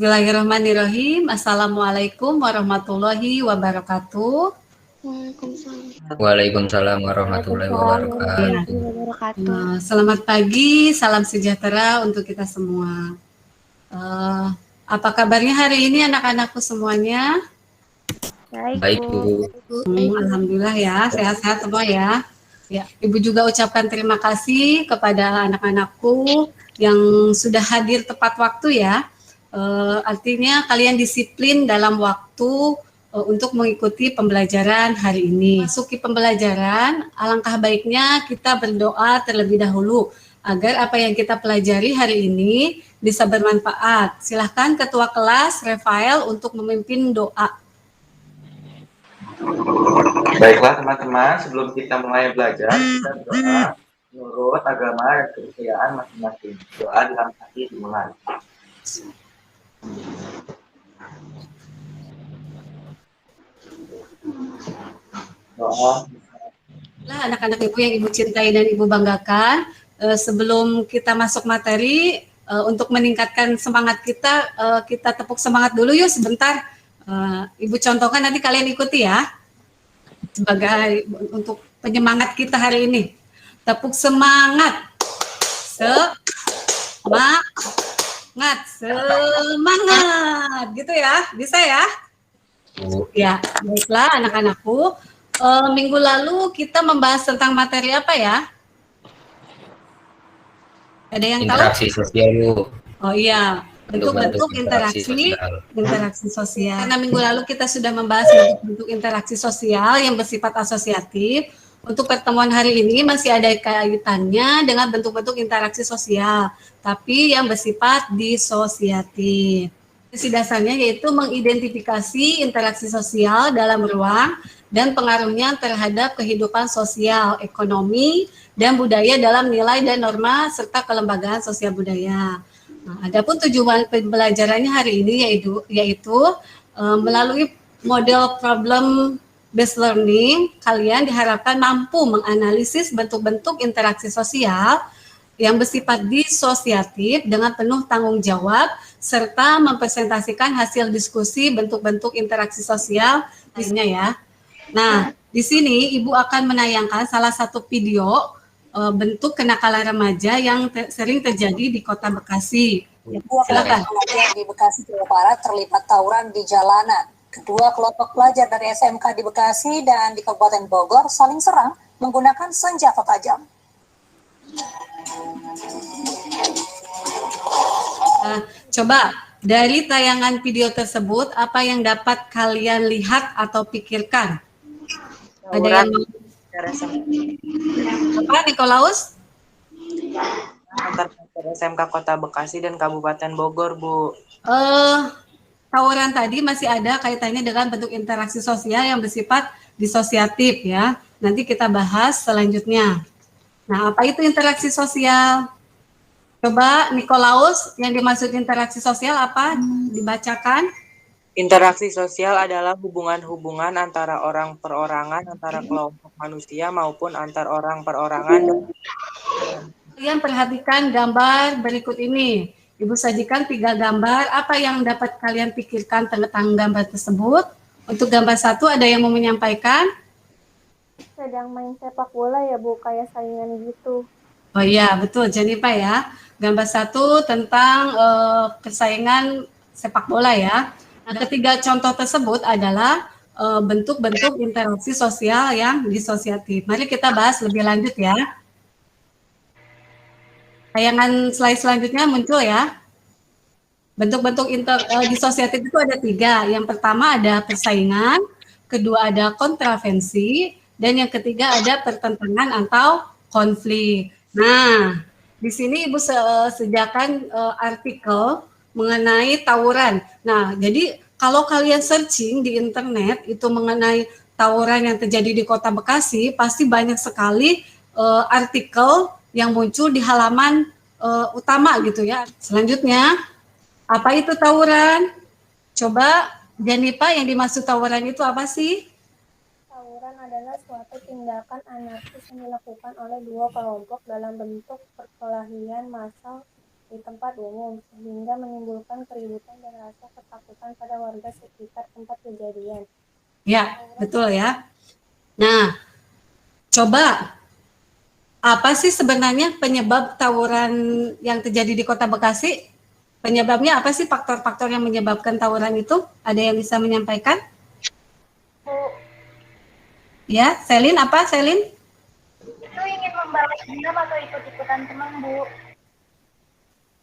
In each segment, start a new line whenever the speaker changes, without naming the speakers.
Bismillahirrahmanirrahim. Assalamualaikum warahmatullahi wabarakatuh.
Waalaikumsalam warahmatullahi wabarakatuh.
Selamat pagi, salam sejahtera untuk kita semua. Apa kabarnya hari ini anak-anakku semuanya?
Baik, Bu.
Alhamdulillah ya, sehat-sehat semua ya. Ya, Ibu juga ucapkan terima kasih kepada anak-anakku yang sudah hadir tepat waktu ya. Artinya kalian disiplin dalam waktu untuk mengikuti pembelajaran hari ini. Masuki pembelajaran, alangkah baiknya kita berdoa terlebih dahulu agar apa yang kita pelajari hari ini bisa bermanfaat. Silahkan Ketua Kelas Rafael untuk memimpin doa.
Baiklah teman-teman, sebelum kita mulai belajar, kita berdoa menurut agama dan kepercayaan masing-masing. Doa dalam hati dimulai. Doa.
Nah, anak-anak ibu yang ibu cintai dan ibu banggakan, sebelum kita masuk materi, untuk meningkatkan semangat kita, kita tepuk semangat dulu yuk sebentar. Ibu contohkan, nanti kalian ikuti ya, sebagai untuk penyemangat kita hari ini. Tepuk semangat, semangat, gitu ya, bisa ya? Ya, baiklah anak-anakku. Minggu lalu kita membahas tentang materi apa ya? Ada yang
Interaksi
tahu?
sosial, Bu.
Oh iya, bentuk-bentuk
interaksi
interaksi sosial. Karena minggu lalu kita sudah membahas bentuk-bentuk interaksi sosial yang bersifat asosiatif. Untuk pertemuan hari ini masih ada kaitannya dengan bentuk-bentuk interaksi sosial, tapi yang bersifat disosiatif. Sisi dasarnya yaitu mengidentifikasi interaksi sosial dalam ruang dan pengaruhnya terhadap kehidupan sosial, ekonomi, dan budaya dalam nilai dan norma serta kelembagaan sosial budaya. Nah, adapun tujuan pembelajarannya hari ini yaitu melalui model problem based learning, kalian diharapkan mampu menganalisis bentuk-bentuk interaksi sosial yang bersifat disosiatif dengan penuh tanggung jawab serta mempresentasikan hasil diskusi bentuk-bentuk interaksi sosial isinya ya. Nah, di sini Ibu akan menayangkan salah satu video bentuk kenakalan remaja yang sering terjadi di Kota Bekasi.
Dua kelompok pelajar di Bekasi, Jawa Barat terlibat tawuran di jalanan. Kedua kelompok pelajar dari SMK di Bekasi dan di Kabupaten Bogor saling serang menggunakan senjata tajam.
Coba dari tayangan video tersebut, apa yang dapat kalian lihat atau pikirkan? Ada yang apa, Nikolaus?
Antar SMK Kota Bekasi dan Kabupaten Bogor, Bu.
Tawuran tadi masih ada kaitannya dengan bentuk interaksi sosial yang bersifat disosiatif ya. Nanti kita bahas selanjutnya. Nah, apa itu interaksi sosial? Coba Nikolaus, yang dimaksud interaksi sosial apa? Dibacakan.
Interaksi sosial adalah hubungan-hubungan antara orang perorangan, antara kelompok manusia maupun antar orang perorangan.
Kalian perhatikan gambar berikut ini. Ibu sajikan 3 gambar. Apa yang dapat kalian pikirkan tentang gambar tersebut? Untuk gambar 1 ada yang mau menyampaikan?
Sedang main sepak bola ya Bu, kayak saingan gitu.
Oh iya, betul Jennifer ya. Gambar 1 tentang persaingan sepak bola ya. Nah, ketiga contoh tersebut adalah bentuk-bentuk interaksi sosial yang disosiatif. Mari kita bahas lebih lanjut ya. Tayangan slide selanjutnya muncul ya. Bentuk-bentuk disosiatif itu ada 3. Yang pertama ada persaingan, kedua ada kontravensi, dan yang ketiga ada pertentangan atau konflik. Nah, di sini Ibu sediakan artikel mengenai tawuran. Nah, jadi kalau kalian searching di internet itu mengenai tawuran yang terjadi di Kota Bekasi, pasti banyak sekali artikel yang muncul di halaman utama gitu ya. Selanjutnya, apa itu tawuran? Coba Jennifer, yang dimaksud tawuran itu apa sih?
Tawuran adalah suatu tindakan anarkis yang dilakukan oleh dua kelompok dalam bentuk perkelahian massal di tempat umum, sehingga menimbulkan keributan dan rasa ketakutan pada warga sekitar tempat kejadian.
Ya, betul ya. Nah, coba apa sih sebenarnya penyebab tawuran yang terjadi di Kota Bekasi? Penyebabnya apa sih, faktor-faktor yang menyebabkan tawuran itu? Ada yang bisa menyampaikan?
Bu,
Ya, Selin apa, Selin?
itu ingin membalas dendam atau ikut-ikutan teman, Bu?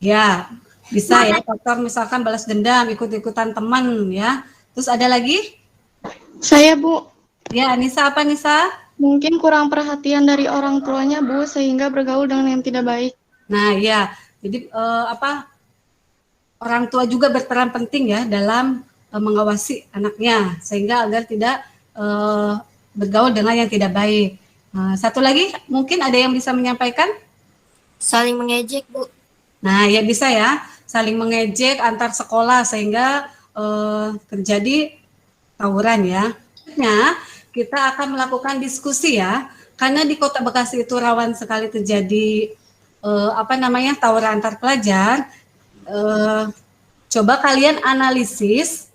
Ya, bisa ya, faktor misalkan balas dendam, ikut-ikutan teman ya. Terus ada lagi?
Saya, Bu,
Ya, Nisa apa, Nisa?
mungkin kurang perhatian dari orang tuanya, Bu, sehingga bergaul dengan yang tidak baik.
Nah, ya. Jadi orang tua juga berperan penting ya dalam mengawasi anaknya sehingga agar tidak bergaul dengan yang tidak baik. Satu lagi mungkin ada yang bisa menyampaikan?
Saling mengejek, Bu.
Nah, ya bisa ya, saling mengejek antar sekolah sehingga terjadi tawuran ya. Nah, kita akan melakukan diskusi ya, karena di Kota Bekasi itu rawan sekali terjadi tawuran antar pelajar. Coba kalian analisis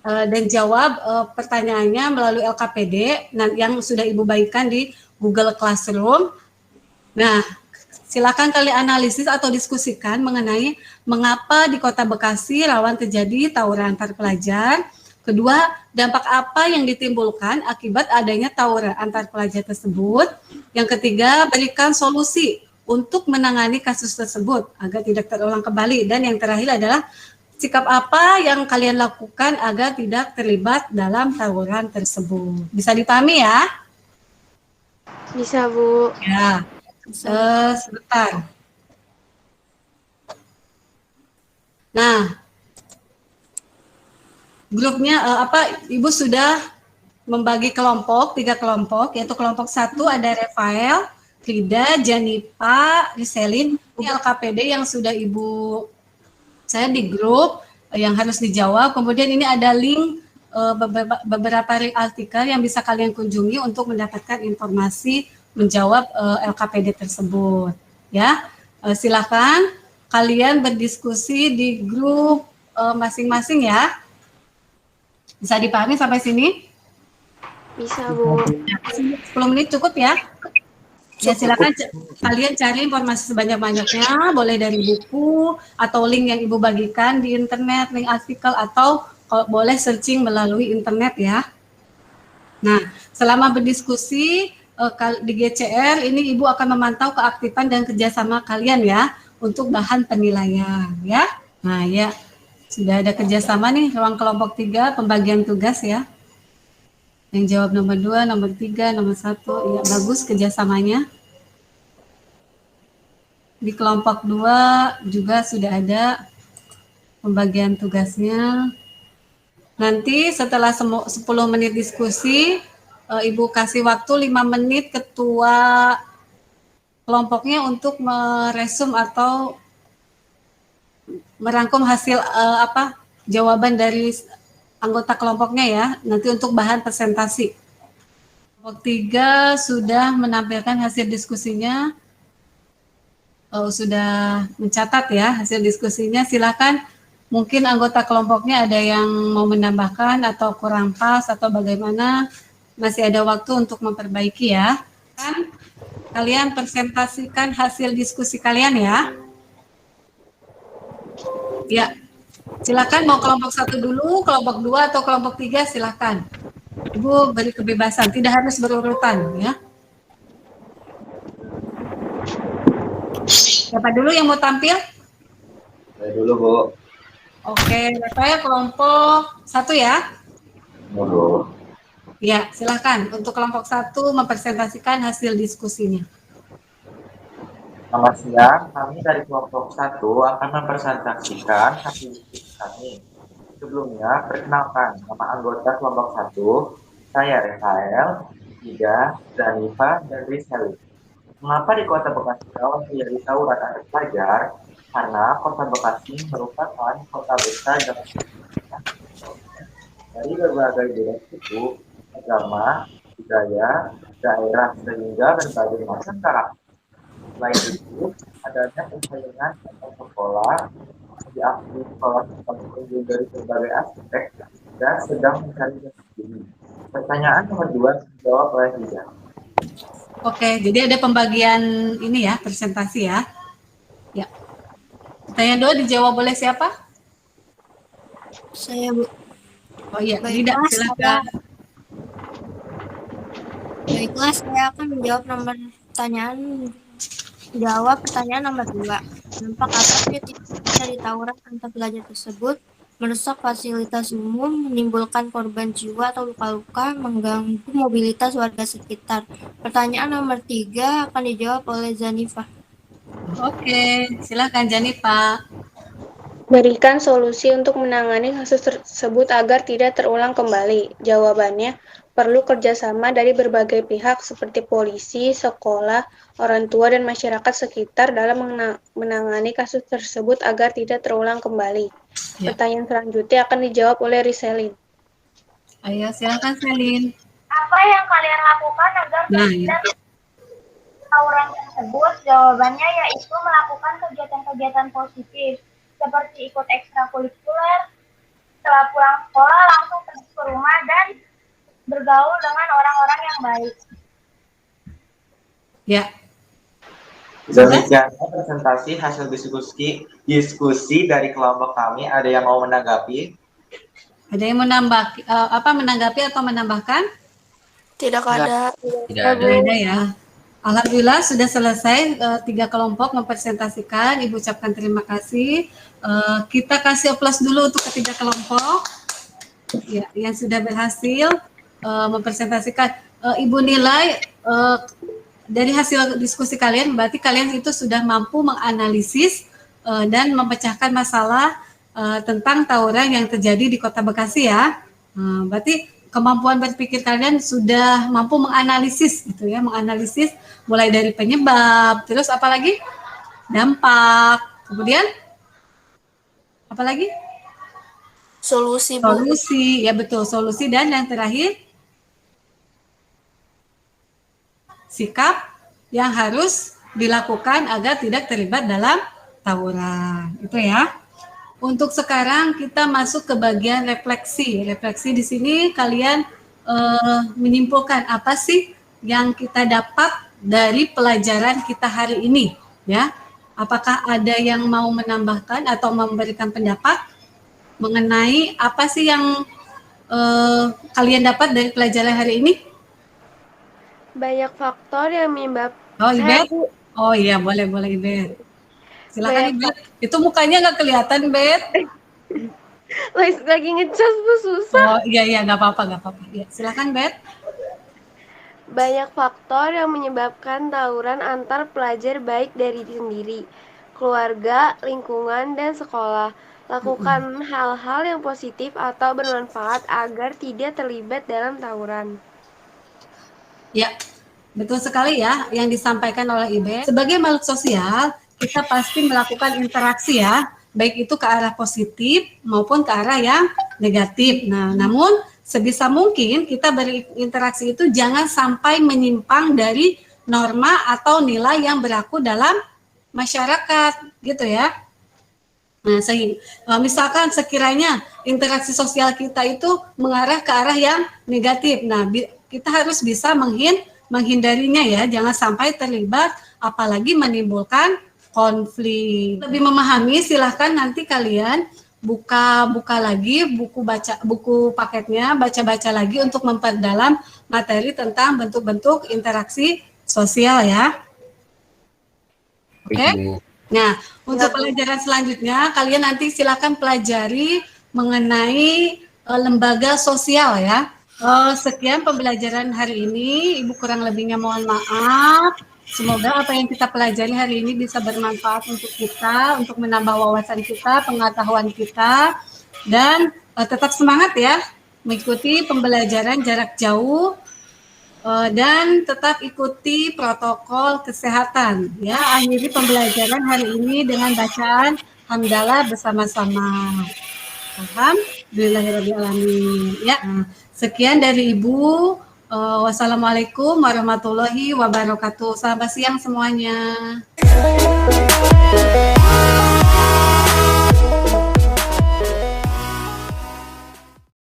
dan jawab pertanyaannya melalui LKPD yang sudah Ibu bagikan di Google Classroom. Nah, silakan kalian analisis atau diskusikan mengenai mengapa di Kota Bekasi rawan terjadi tawuran antar pelajar. Kedua, dampak apa yang ditimbulkan akibat adanya tawuran antar pelajar tersebut. Yang ketiga, berikan solusi untuk menangani kasus tersebut agar tidak terulang kembali. Dan yang terakhir adalah sikap apa yang kalian lakukan agar tidak terlibat dalam tawuran tersebut. Bisa dipahami ya?
Bisa, Bu.
Ya. Sebentar. Nah, grupnya Ibu sudah membagi kelompok, 3 kelompok, yaitu kelompok 1 ada Rafael, Frida, Janipa, Riselin, ini LKPD yang sudah Ibu saya di grup yang harus dijawab. Kemudian ini ada link beberapa artikel yang bisa kalian kunjungi untuk mendapatkan informasi menjawab LKPD tersebut. Ya, silakan kalian berdiskusi di grup masing-masing ya. Bisa dipahami sampai sini?
Bisa, Bu.
10 menit cukup ya? Ya, silakan kalian cari informasi sebanyak-banyaknya, boleh dari buku atau link yang Ibu bagikan di internet, link artikel, atau boleh searching melalui internet ya. Nah, selama berdiskusi di GCR, ini Ibu akan memantau keaktifan dan kerjasama kalian ya, untuk bahan penilaian ya. Nah ya, sudah ada kerjasama nih, ruang kelompok 3, pembagian tugas ya. Yang jawab nomor 2, nomor 3, nomor 1, ya bagus kerjasamanya. Di kelompok 2 juga sudah ada pembagian tugasnya. Nanti setelah 10 menit diskusi, Ibu kasih waktu 5 menit ketua kelompoknya untuk meresum atau merangkum hasil jawaban dari anggota kelompoknya ya, nanti untuk bahan presentasi. Kelompok 3 sudah menampilkan hasil diskusinya, sudah mencatat ya hasil diskusinya. Silakan, mungkin anggota kelompoknya ada yang mau menambahkan atau kurang pas atau bagaimana, masih ada waktu untuk memperbaiki ya. Kan kalian presentasikan hasil diskusi kalian ya. Ya. Silakan mau kelompok 1 dulu, kelompok 2 atau kelompok 3 silakan. Ibu beri kebebasan, tidak harus berurutan ya. Siapa dulu yang mau tampil?
Saya dulu, Bu.
Oke, saya kelompok 1 ya.
Bu.
Ya, silakan untuk kelompok 1 mempresentasikan hasil diskusinya.
Selamat siang, kami dari kelompok 1 akan mempresentasikan hasil diskusi kami. Sebelumnya, perkenalkan nama anggota kelompok 1, saya Rafael, Ida, Zanifa, dan Rizali. Mengapa di Kota Bekasi rawan terjadi tawuran antar pelajar? Karena Kota Bekasi merupakan kota besar dan dari berbagai daerah suku, agama, budaya, daerah, sehingga berbagai macam karakter. Selain itu, adanya persaingan antar sekolah diakui sekolah sebagai unggul dari berbagai aspek dan sedang mencari jati diri. Pertanyaan nomor 2 dijawab oleh Hida.
Oke, jadi ada pembagian ini ya, presentasi ya. Ya. Pertanyaan 2 dijawab oleh siapa?
Saya, Bu.
Oh iya,
Baiklah,
Hida, silakan.
Baiklah, saya akan menjawab pertanyaan nomor 2. Dampak apa sih dari tawuran antar pelajar tersebut? Merusak fasilitas umum, menimbulkan korban jiwa atau luka-luka, mengganggu mobilitas warga sekitar. Pertanyaan nomor 3 akan dijawab oleh Zanifah.
Oke, silakan Janifa.
Berikan solusi untuk menangani kasus tersebut agar tidak terulang kembali. Jawabannya, perlu kerjasama dari berbagai pihak seperti polisi, sekolah, orang tua, dan masyarakat sekitar dalam menangani kasus tersebut agar tidak terulang kembali.
Ya.
Pertanyaan selanjutnya akan dijawab oleh Riselin.
Ayo, silakan Selin.
Apa yang kalian lakukan agar
Nah,
tawuran tersebut? Jawabannya yaitu melakukan kegiatan-kegiatan positif seperti ikut ekstrakurikuler, setelah pulang sekolah langsung pergi ke rumah dan bergaul dengan orang-orang yang baik.
Ya.
Demikianlah presentasi hasil diskusi dari kelompok kami. Ada yang mau menanggapi?
Ada yang menanggapi atau menambahkan?
Tidak ada.
Tidak ada.
Tidak ada ya. Alhamdulillah sudah selesai 3 kelompok mempresentasikan. Ibu ucapkan terima kasih. Kita kasih aplaus dulu untuk ketiga kelompok ya, yang sudah berhasil mempresentasikan. Ibu nilai dari hasil diskusi kalian, berarti kalian itu sudah mampu menganalisis dan memecahkan masalah tentang tawuran yang terjadi di Kota Bekasi ya. Berarti kemampuan berpikir kalian sudah mampu menganalisis gitu ya, menganalisis mulai dari penyebab, terus apalagi dampak, kemudian apalagi
Solusi, Bu.
solusi, ya betul, solusi, dan yang terakhir sikap yang harus dilakukan agar tidak terlibat dalam tawuran. Itu ya. Untuk sekarang kita masuk ke bagian refleksi. Refleksi di sini kalian menyimpulkan apa sih yang kita dapat dari pelajaran kita hari ini, ya. Apakah ada yang mau menambahkan atau memberikan pendapat mengenai apa sih yang kalian dapat dari pelajaran hari ini?
Banyak faktor yang menyebabkan.
Oh, Ibet? Oh iya, boleh Ibet. Silakan Bet. Itu mukanya nggak kelihatan, Bet.
Lagi ngecas, Bu, susah.
Oh iya, nggak apa-apa. Ya, silakan, Bet.
Banyak faktor yang menyebabkan tawuran antar pelajar baik dari sendiri, keluarga, lingkungan, dan sekolah. Lakukan hal-hal yang positif atau bermanfaat agar tidak terlibat dalam tawuran.
Ya, betul sekali ya yang disampaikan oleh Ibe. Sebagai makhluk sosial, kita pasti melakukan interaksi ya, baik itu ke arah positif maupun ke arah yang negatif. Nah, namun sebisa mungkin kita berinteraksi itu jangan sampai menyimpang dari norma atau nilai yang berlaku dalam masyarakat, gitu ya. Nah, misalkan sekiranya interaksi sosial kita itu mengarah ke arah yang negatif, nah kita harus bisa menghindarinya ya, jangan sampai terlibat, apalagi menimbulkan konflik. Lebih memahami, silahkan nanti kalian buka lagi buku paketnya, baca lagi untuk memperdalam materi tentang bentuk-bentuk interaksi sosial ya. Oke? Nah, untuk pelajaran selanjutnya kalian nanti silahkan pelajari mengenai lembaga sosial ya. Sekian pembelajaran hari ini, Ibu kurang lebihnya mohon maaf. Semoga apa yang kita pelajari hari ini bisa bermanfaat untuk kita, untuk menambah wawasan kita, pengetahuan kita, dan tetap semangat ya, mengikuti pembelajaran jarak jauh, dan tetap ikuti protokol kesehatan. Ya, akhiri pembelajaran hari ini dengan bacaan hamdalah bersama-sama. Alhamdulillahirrahmanirrahim. Ya, sekian dari Ibu. Wassalamualaikum warahmatullahi wabarakatuh. Selamat siang semuanya.